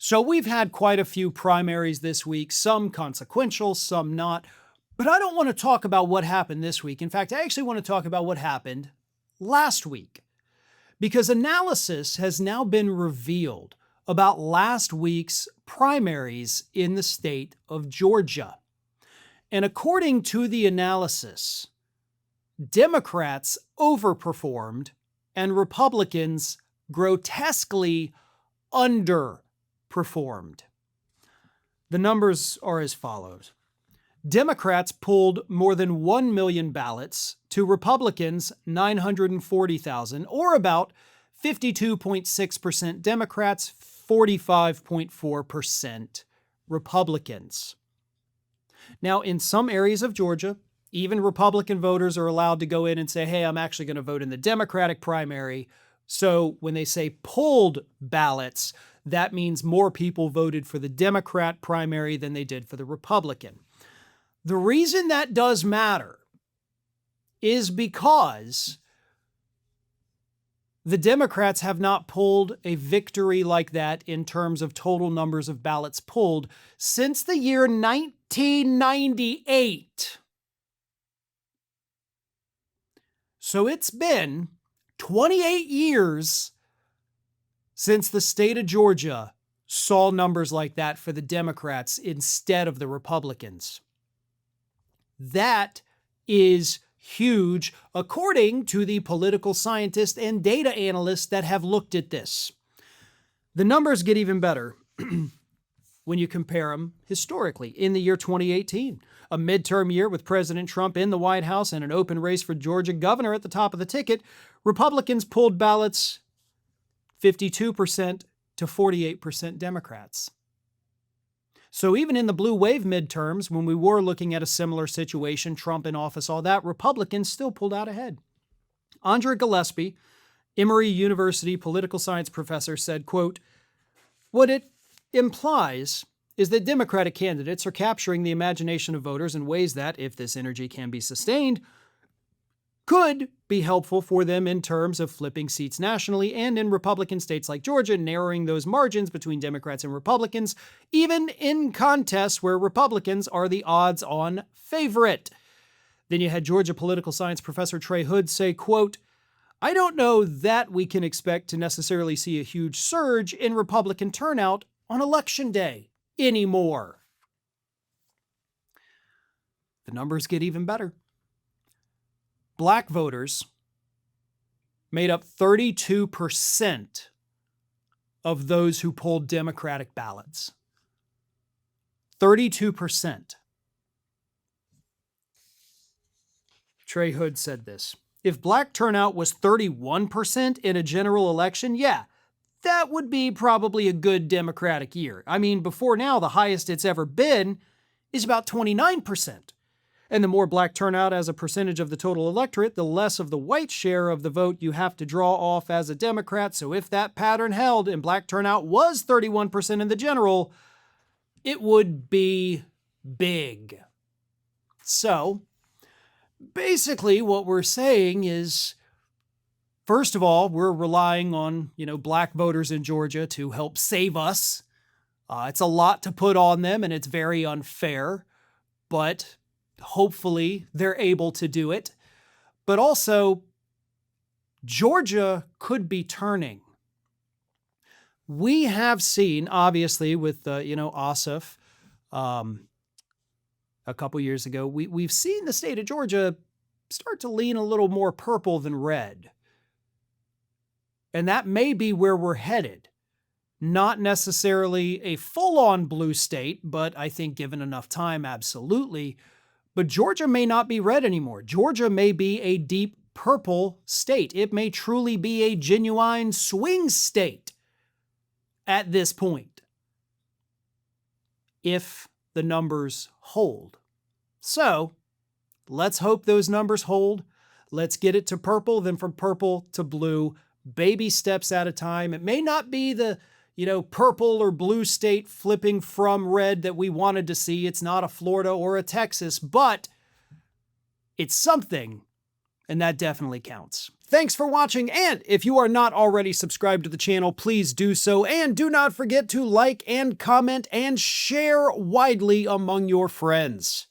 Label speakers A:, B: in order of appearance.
A: So we've had quite a few primaries this week, some consequential, some not. But I don't want to talk about what happened this week. In fact, I actually want to talk about what happened last week. Because analysis has now been revealed about last week's primaries in the state of Georgia. And according to the analysis, Democrats overperformed and Republicans grotesquely underperformed. The numbers are as follows. Democrats pulled more than 1 million ballots to Republicans 940,000, or about 52.6% Democrats, 45.4% Republicans. Now, in some areas of Georgia, even Republican voters are allowed to go in and say, hey, I'm actually going to vote in the Democratic primary. So when they say pulled ballots, that means more people voted for the Democrat primary than they did for the Republican. The reason that does matter is because the Democrats have not pulled a victory like that in terms of total numbers of ballots pulled since the year 1998. So it's been 28 years since the state of Georgia saw numbers like that for the Democrats instead of the Republicans. That is huge, according to the political scientists and data analysts that have looked at this. The numbers get even better when you compare them historically. In the year 2018, a midterm year with President Trump in the White House and an open race for Georgia governor at the top of the ticket, Republicans pulled ballots 52% to 48% Democrats. So even in the blue wave midterms, when we were looking at a similar situation, Trump in office, all that, Republicans still pulled out ahead. Andrea Gillespie, Emory University political science professor, said, quote, "What it implies is that Democratic candidates are capturing the imagination of voters in ways that, if this energy can be sustained, could be helpful for them in terms of flipping seats nationally and in Republican states like Georgia, narrowing those margins between Democrats and Republicans, even in contests where Republicans are the odds-on favorite." Then you had Georgia political science professor Trey Hood say, quote, "I don't know that we can expect to necessarily see a huge surge in Republican turnout on Election Day anymore." The numbers get even better. Black voters made up 32% of those who pulled Democratic ballots. 32%. Trey Hood said this. If black turnout was 31% in a general election, yeah, that would be probably a good Democratic year. I mean, before now, the highest it's ever been is about 29%. And the more black turnout as a percentage of the total electorate, the less of the white share of the vote you have to draw off as a Democrat. So if that pattern held and black turnout was 31% in the general, it would be big. So basically what we're saying is, first of all, we're relying on, black voters in Georgia to help save us. It's a lot to put on them and it's very unfair, but hopefully they're able to do it. But also, Georgia could be turning. We have seen, obviously, with, Ossoff a couple years ago, we've seen the state of Georgia start to lean a little more purple than red. And that may be where we're headed. Not necessarily a full-on blue state, but I think given enough time, absolutely. But Georgia may not be red anymore. Georgia may be a deep purple state. It may truly be a genuine swing state at this point, if the numbers hold. So let's hope those numbers hold. Let's get it to purple, then from purple to blue, baby steps at a time. It may not be the purple or blue state flipping from red that we wanted to see. It's not a Florida or a Texas, but it's something, and that definitely counts. Thanks for watching, and if you are not already subscribed to the channel, please do so, and do not forget to like and comment and share widely among your friends.